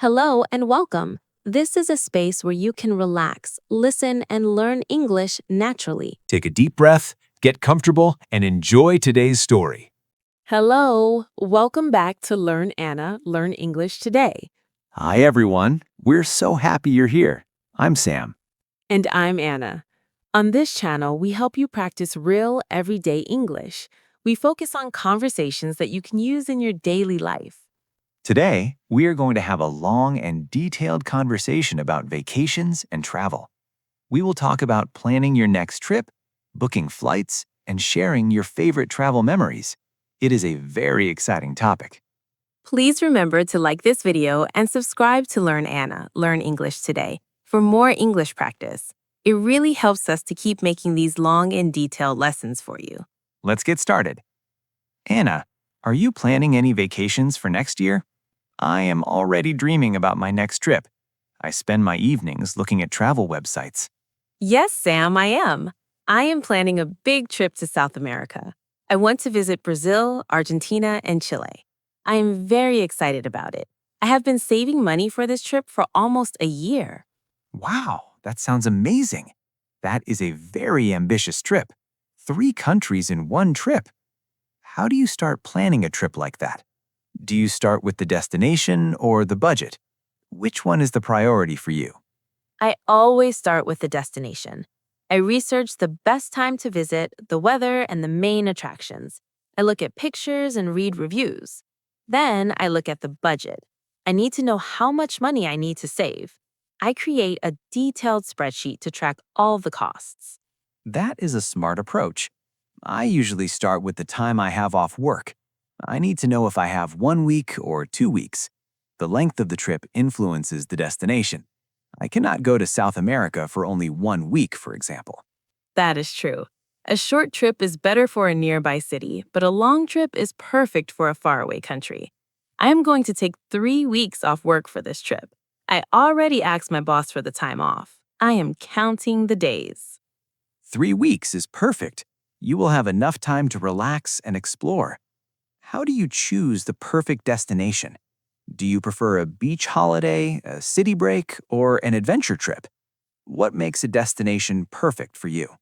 Hello and welcome. This is a space where you can relax, listen, and learn English naturally. Take a deep breath, get comfortable, and enjoy today's story. Hello, welcome back to Learn Anna, Learn English Today. Hi, everyone. We're so happy you're here. I'm Sam. And I'm Anna. On this channel, we help you practice real, everyday English. We focus on conversations that you can use in your daily life. Today, we are going to have a long and detailed conversation about vacations and travel. We will talk about planning your next trip, booking flights, and sharing your favorite travel memories. It is a very exciting topic. Please remember to like this video and subscribe to Learn Anna, Learn English Today for more English practice. It really helps us to keep making these long and detailed lessons for you. Let's get started. Anna, are you planning any vacations for next year? I am already dreaming about my next trip. I spend my evenings looking at travel websites. Yes, Sam, I am. I am planning a big trip to South America. I want to visit Brazil, Argentina, and Chile. I am very excited about it. I have been saving money for this trip for almost a year. Wow, that sounds amazing. That is a very ambitious trip. 3 countries in one trip. How do you start planning a trip like that? Do you start with the destination or the budget? Which one is the priority for you? I always start with the destination. I research the best time to visit, the weather, and the main attractions. I look at pictures and read reviews. Then I look at the budget. I need to know how much money I need to save. I create a detailed spreadsheet to track all the costs. That is a smart approach. I usually start with the time I have off work. I need to know if I have 1 week or 2 weeks. The length of the trip influences the destination. I cannot go to South America for only 1 week, for example. That is true. A short trip is better for a nearby city, but a long trip is perfect for a faraway country. I am going to take 3 weeks off work for this trip. I already asked my boss for the time off. I am counting the days. 3 weeks is perfect. You will have enough time to relax and explore. How do you choose the perfect destination? Do you prefer a beach holiday, a city break, or an adventure trip? What makes a destination perfect for you?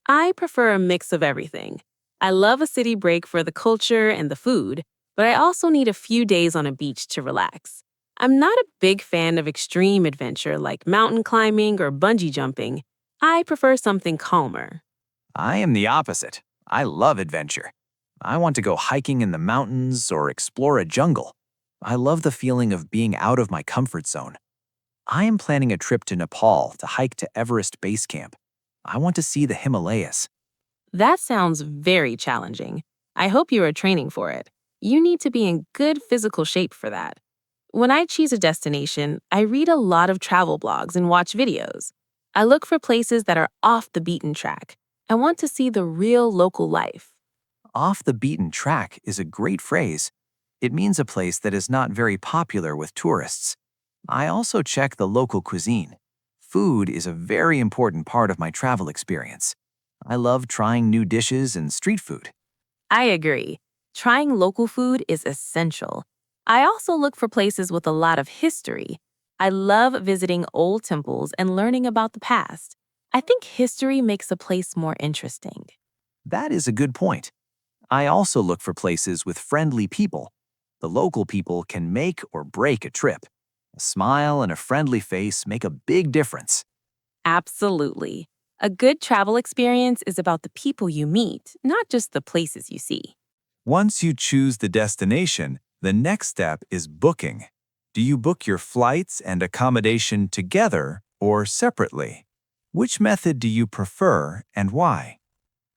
I prefer a mix of everything. I love a city break for the culture and the food, but I also need a few days on a beach to relax. I'm not a big fan of extreme adventure like mountain climbing or bungee jumping. I prefer something calmer. I am the opposite. I love adventure. I want to go hiking in the mountains or explore a jungle. I love the feeling of being out of my comfort zone. I am planning a trip to Nepal to hike to Everest Base Camp. I want to see the Himalayas. That sounds very challenging. I hope you are training for it. You need to be in good physical shape for that. When I choose a destination, I read a lot of travel blogs and watch videos. I look for places that are off the beaten track. I want to see the real local life. Off the beaten track is a great phrase. It means a place that is not very popular with tourists. I also check the local cuisine. Food is a very important part of my travel experience. I love trying new dishes and street food. I agree. Trying local food is essential. I also look for places with a lot of history. I love visiting old temples and learning about the past. I think history makes a place more interesting. That is a good point. I also look for places with friendly people. The local people can make or break a trip. A smile and a friendly face make a big difference. Absolutely. A good travel experience is about the people you meet, not just the places you see. Once you choose the destination, the next step is booking. Do you book your flights and accommodation together or separately? Which method do you prefer and why?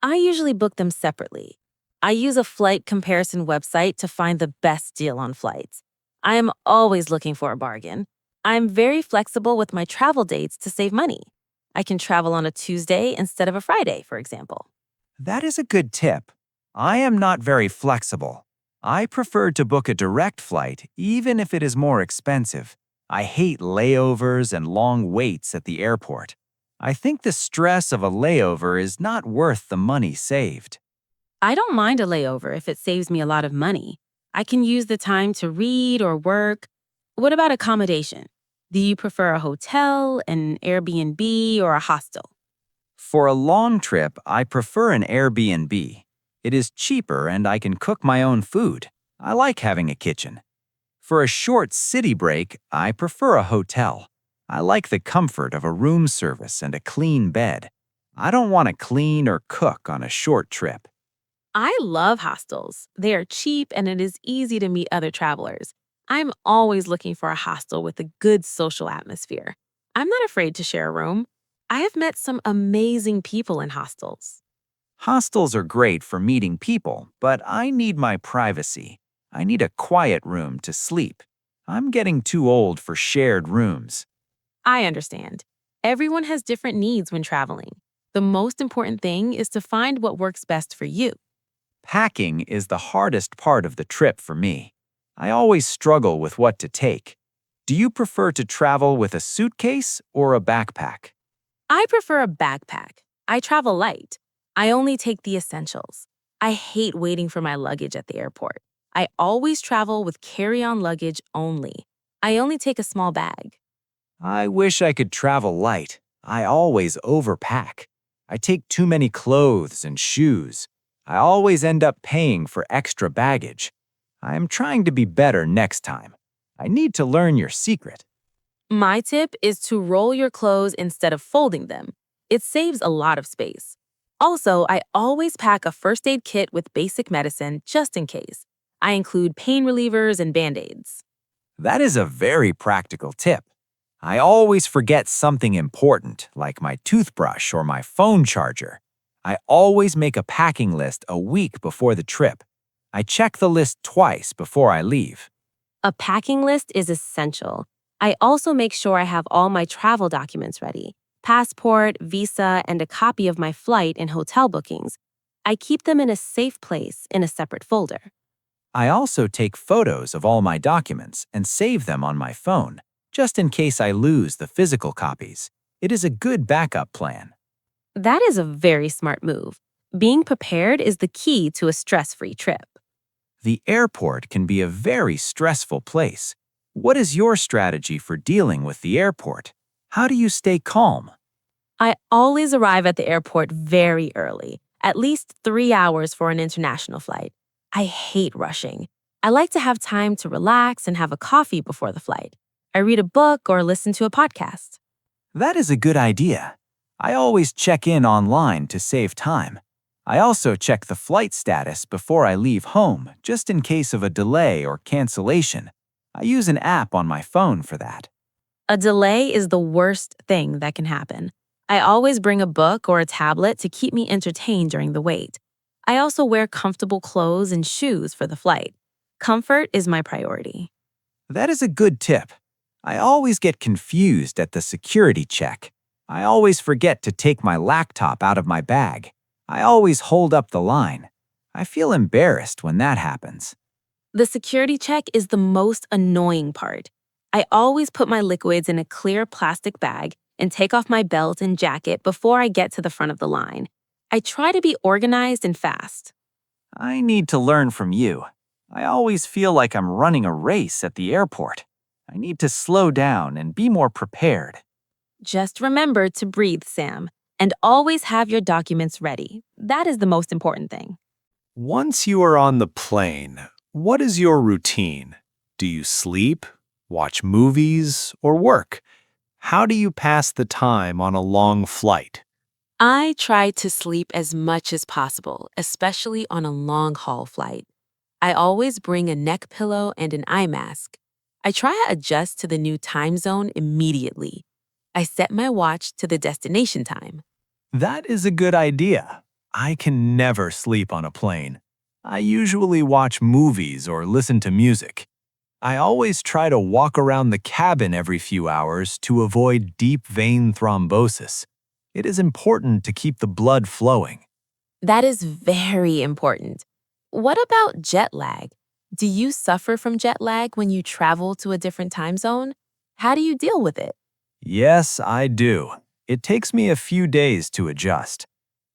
I usually book them separately. I use a flight comparison website to find the best deal on flights. I am always looking for a bargain. I am very flexible with my travel dates to save money. I can travel on a Tuesday instead of a Friday, for example. That is a good tip. I am not very flexible. I prefer to book a direct flight, even if it is more expensive. I hate layovers and long waits at the airport. I think the stress of a layover is not worth the money saved. I don't mind a layover if it saves me a lot of money. I can use the time to read or work. What about accommodation? Do you prefer a hotel, an Airbnb, or a hostel? For a long trip, I prefer an Airbnb. It is cheaper and I can cook my own food. I like having a kitchen. For a short city break, I prefer a hotel. I like the comfort of a room service and a clean bed. I don't want to clean or cook on a short trip. I love hostels. They are cheap and it is easy to meet other travelers. I'm always looking for a hostel with a good social atmosphere. I'm not afraid to share a room. I have met some amazing people in hostels. Hostels are great for meeting people, but I need my privacy. I need a quiet room to sleep. I'm getting too old for shared rooms. I understand. Everyone has different needs when traveling. The most important thing is to find what works best for you. Packing is the hardest part of the trip for me. I always struggle with what to take. Do you prefer to travel with a suitcase or a backpack? I prefer a backpack. I travel light. I only take the essentials. I hate waiting for my luggage at the airport. I always travel with carry-on luggage only. I only take a small bag. I wish I could travel light. I always overpack. I take too many clothes and shoes. I always end up paying for extra baggage. I am trying to be better next time. I need to learn your secret. My tip is to roll your clothes instead of folding them. It saves a lot of space. Also, I always pack a first aid kit with basic medicine just in case. I include pain relievers and band-aids. That is a very practical tip. I always forget something important, like my toothbrush or my phone charger. I always make a packing list a week before the trip. I check the list twice before I leave. A packing list is essential. I also make sure I have all my travel documents ready: passport, visa, and a copy of my flight and hotel bookings. I keep them in a safe place in a separate folder. I also take photos of all my documents and save them on my phone, just in case I lose the physical copies. It is a good backup plan. That is a very smart move. Being prepared is the key to a stress-free trip. The airport can be a very stressful place. What is your strategy for dealing with the airport? How do you stay calm? I always arrive at the airport very early, at least 3 hours for an international flight. I hate rushing. I like to have time to relax and have a coffee before the flight. I read a book or listen to a podcast. That is a good idea. I always check in online to save time. I also check the flight status before I leave home, just in case of a delay or cancellation. I use an app on my phone for that. A delay is the worst thing that can happen. I always bring a book or a tablet to keep me entertained during the wait. I also wear comfortable clothes and shoes for the flight. Comfort is my priority. That is a good tip. I always get confused at the security check. I always forget to take my laptop out of my bag. I always hold up the line. I feel embarrassed when that happens. The security check is the most annoying part. I always put my liquids in a clear plastic bag and take off my belt and jacket before I get to the front of the line. I try to be organized and fast. I need to learn from you. I always feel like I'm running a race at the airport. I need to slow down and be more prepared. Just remember to breathe, Sam, and always have your documents ready. That is the most important thing. Once you are on the plane, what is your routine? Do you sleep, watch movies, or work? How do you pass the time on a long flight? I try to sleep as much as possible, especially on a long haul flight. I always bring a neck pillow and an eye mask. I try to adjust to the new time zone immediately. I set my watch to the destination time. That is a good idea. I can never sleep on a plane. I usually watch movies or listen to music. I always try to walk around the cabin every few hours to avoid deep vein thrombosis. It is important to keep the blood flowing. That is very important. What about jet lag? Do you suffer from jet lag when you travel to a different time zone? How do you deal with it? Yes, I do. It takes me a few days to adjust.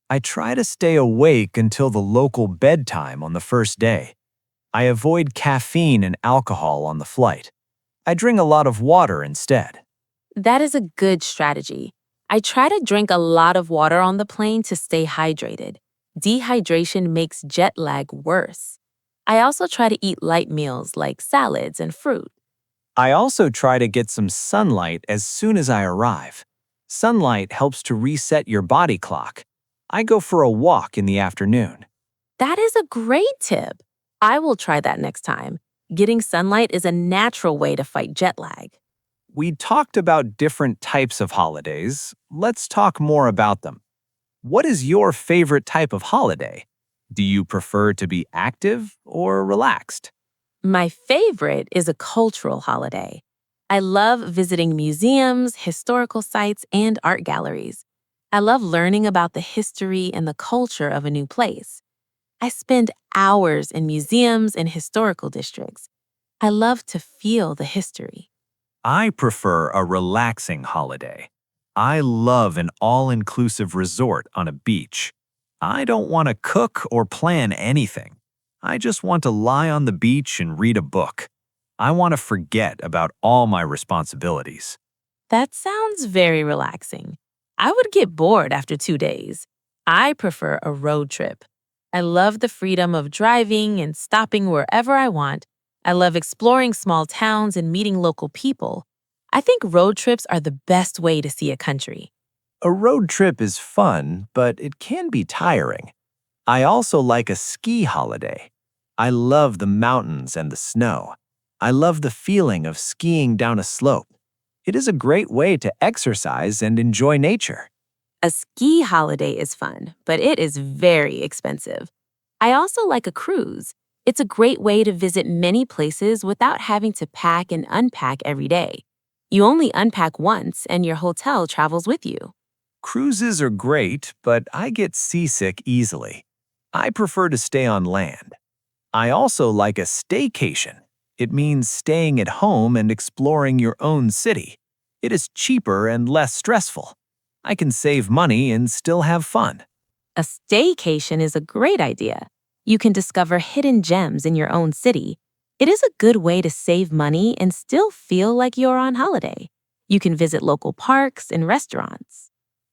I try to stay awake until the local bedtime on the first day. I avoid caffeine and alcohol on the flight. I drink a lot of water instead. That is a good strategy. I try to drink a lot of water on the plane to stay hydrated. Dehydration makes jet lag worse. I also try to eat light meals like salads and fruit. I also try to get some sunlight as soon as I arrive. Sunlight helps to reset your body clock. I go for a walk in the afternoon. That is a great tip. I will try that next time. Getting sunlight is a natural way to fight jet lag. We talked about different types of holidays. Let's talk more about them. What is your favorite type of holiday? Do you prefer to be active or relaxed? My favorite is a cultural holiday. I love visiting museums, historical sites, and art galleries. I love learning about the history and the culture of a new place. I spend hours in museums and historical districts. I love to feel the history. I prefer a relaxing holiday. I love an all-inclusive resort on a beach. I don't want to cook or plan anything. I just want to lie on the beach and read a book. I want to forget about all my responsibilities. That sounds very relaxing. I would get bored after 2 days. I prefer a road trip. I love the freedom of driving and stopping wherever I want. I love exploring small towns and meeting local people. I think road trips are the best way to see a country. A road trip is fun, but it can be tiring. I also like a ski holiday. I love the mountains and the snow. I love the feeling of skiing down a slope. It is a great way to exercise and enjoy nature. A ski holiday is fun, but it is very expensive. I also like a cruise. It's a great way to visit many places without having to pack and unpack every day. You only unpack once and your hotel travels with you. Cruises are great, but I get seasick easily. I prefer to stay on land. I also like a staycation. It means staying at home and exploring your own city. It is cheaper and less stressful. I can save money and still have fun. A staycation is a great idea. You can discover hidden gems in your own city. It is a good way to save money and still feel like you're on holiday. You can visit local parks and restaurants.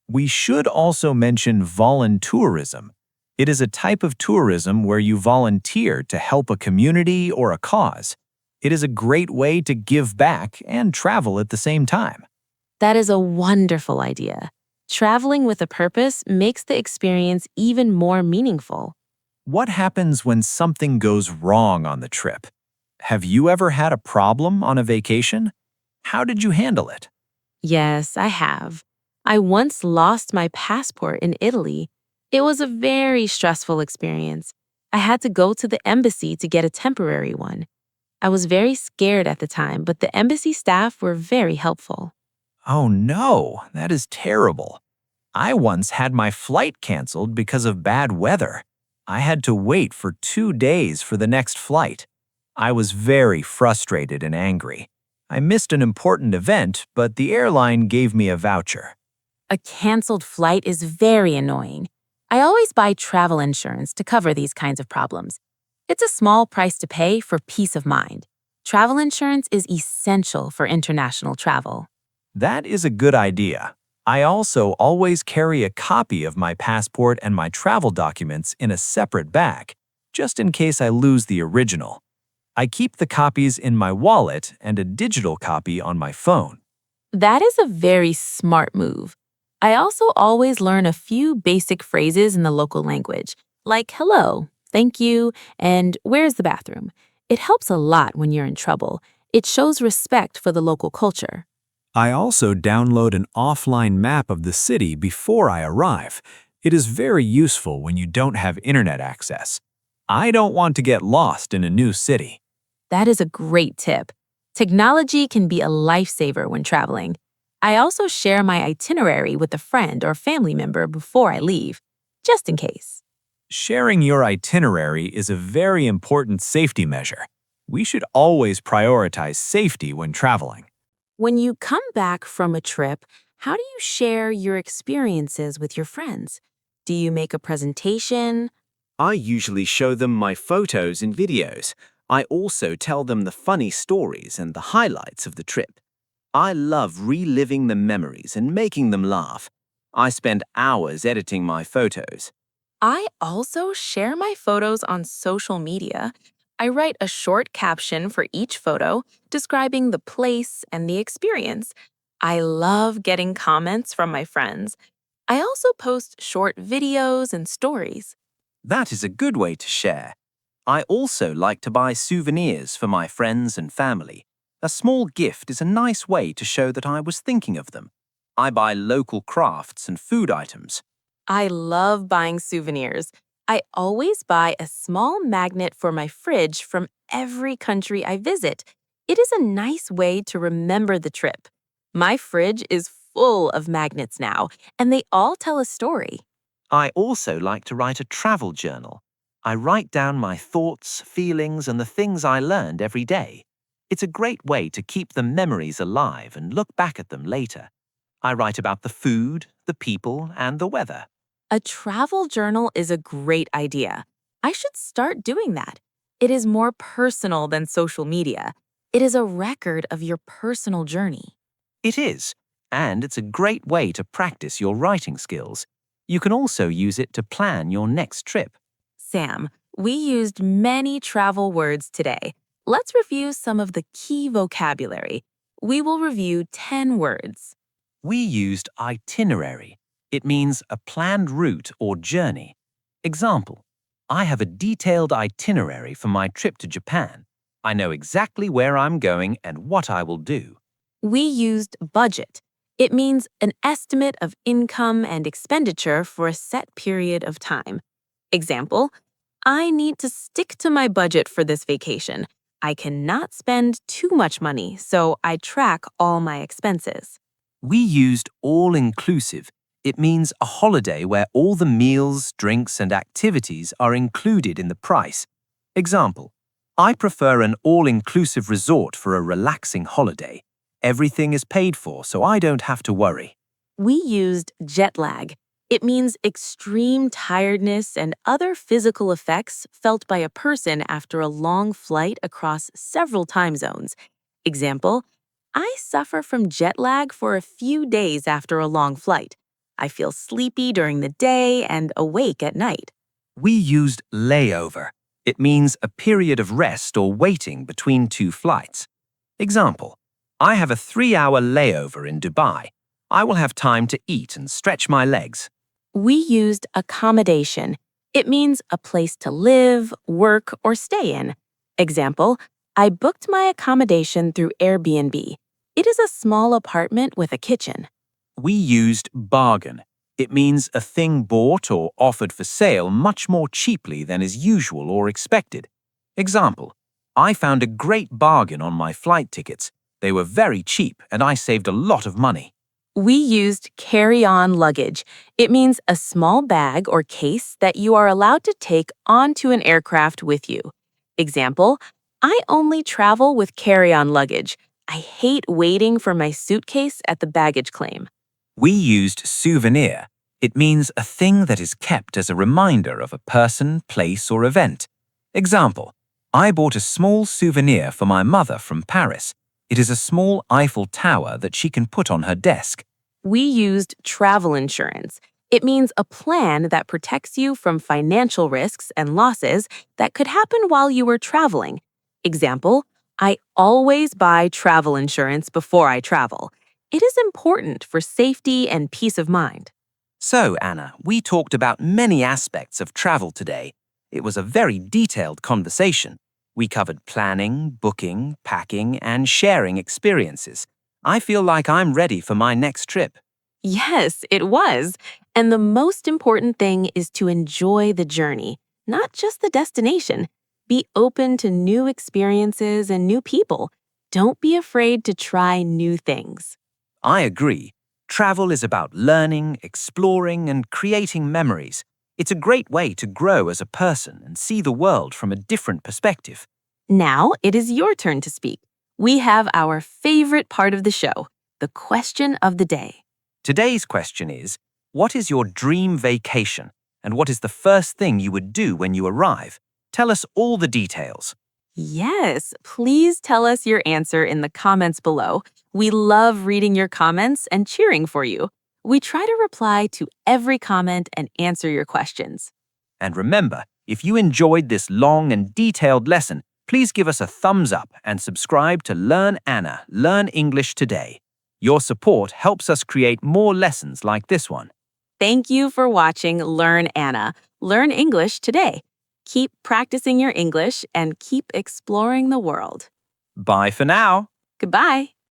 We should also mention voluntourism. It is a type of tourism where you volunteer to help a community or a cause. It is a great way to give back and travel at the same time. That is a wonderful idea. Traveling with a purpose makes the experience even more meaningful. What happens when something goes wrong on the trip? Have you ever had a problem on a vacation? How did you handle it? Yes, I have. I once lost my passport in Italy. It was a very stressful experience. I had to go to the embassy to get a temporary one. I was very scared at the time, but the embassy staff were very helpful. Oh no, that is terrible. I once had my flight canceled because of bad weather. I had to wait for 2 days for the next flight. I was very frustrated and angry. I missed an important event, but the airline gave me a voucher. A canceled flight is very annoying. I always buy travel insurance to cover these kinds of problems. It's a small price to pay for peace of mind. Travel insurance is essential for international travel. That is a good idea. I also always carry a copy of my passport and my travel documents in a separate bag, just in case I lose the original. I keep the copies in my wallet and a digital copy on my phone. That is a very smart move. I also always learn a few basic phrases in the local language, like hello, thank you, and where's the bathroom? It helps a lot when you're in trouble. It shows respect for the local culture. I also download an offline map of the city before I arrive. It is very useful when you don't have internet access. I don't want to get lost in a new city. That is a great tip. Technology can be a lifesaver when traveling. I also share my itinerary with a friend or family member before I leave, just in case. Sharing your itinerary is a very important safety measure. We should always prioritize safety when traveling. When you come back from a trip, how do you share your experiences with your friends? Do you make a presentation? I usually show them my photos and videos. I also tell them the funny stories and the highlights of the trip. I love reliving the memories and making them laugh. I spend hours editing my photos. I also share my photos on social media. I write a short caption for each photo describing the place and the experience. I love getting comments from my friends. I also post short videos and stories. That is a good way to share. I also like to buy souvenirs for my friends and family. A small gift is a nice way to show that I was thinking of them. I buy local crafts and food items. I love buying souvenirs. I always buy a small magnet for my fridge from every country I visit. It is a nice way to remember the trip. My fridge is full of magnets now, and they all tell a story. I also like to write a travel journal. I write down my thoughts, feelings, and the things I learned every day. It's a great way to keep the memories alive and look back at them later. I write about the food, the people, and the weather. A travel journal is a great idea. I should start doing that. It is more personal than social media. It is a record of your personal journey. It is, and it's a great way to practice your writing skills. You can also use it to plan your next trip. Sam, we used many travel words today. Let's review some of the key vocabulary. We will review 10 words. We used itinerary. It means a planned route or journey. Example, I have a detailed itinerary for my trip to Japan. I know exactly where I'm going and what I will do. We used budget. It means an estimate of income and expenditure for a set period of time. Example, I need to stick to my budget for this vacation. I cannot spend too much money, so I track all my expenses. We used all-inclusive. It means a holiday where all the meals, drinks, and activities are included in the price. Example, I prefer an all-inclusive resort for a relaxing holiday. Everything is paid for, so I don't have to worry. We used jet lag. It means extreme tiredness and other physical effects felt by a person after a long flight across several time zones. Example, I suffer from jet lag for a few days after a long flight. I feel sleepy during the day and awake at night. We used layover. It means a period of rest or waiting between two flights. Example, I have a 3-hour layover in Dubai. I will have time to eat and stretch my legs. We used accommodation. It means a place to live, work, or stay in. Example, I booked my accommodation through Airbnb. It is a small apartment with a kitchen. We used bargain. It means a thing bought or offered for sale much more cheaply than is usual or expected. Example, I found a great bargain on my flight tickets. They were very cheap and I saved a lot of money. We used carry-on luggage. It means a small bag or case that you are allowed to take onto an aircraft with you. Example, I only travel with carry-on luggage. I hate waiting for my suitcase at the baggage claim. We used souvenir. It means a thing that is kept as a reminder of a person, place, or event. Example, I bought a small souvenir for my mother from Paris. It is a small Eiffel Tower that she can put on her desk. We used travel insurance. It means a plan that protects you from financial risks and losses that could happen while you were traveling. Example, I always buy travel insurance before I travel. It is important for safety and peace of mind. So, Anna, we talked about many aspects of travel today. It was a very detailed conversation. We covered planning, booking, packing, and sharing experiences. I feel like I'm ready for my next trip. Yes, it was. And the most important thing is to enjoy the journey, not just the destination. Be open to new experiences and new people. Don't be afraid to try new things. I agree. Travel is about learning, exploring, and creating memories. It's a great way to grow as a person and see the world from a different perspective. Now it is your turn to speak. We have our favorite part of the show, the question of the day. Today's question is, what is your dream vacation? And what is the first thing you would do when you arrive? Tell us all the details. Yes, please tell us your answer in the comments below. We love reading your comments and cheering for you. We try to reply to every comment and answer your questions. And remember, if you enjoyed this long and detailed lesson, please give us a thumbs up and subscribe to Learn Anna, Learn English Today. Your support helps us create more lessons like this one. Thank you for watching Learn Anna, Learn English Today. Keep practicing your English and keep exploring the world. Bye for now. Goodbye.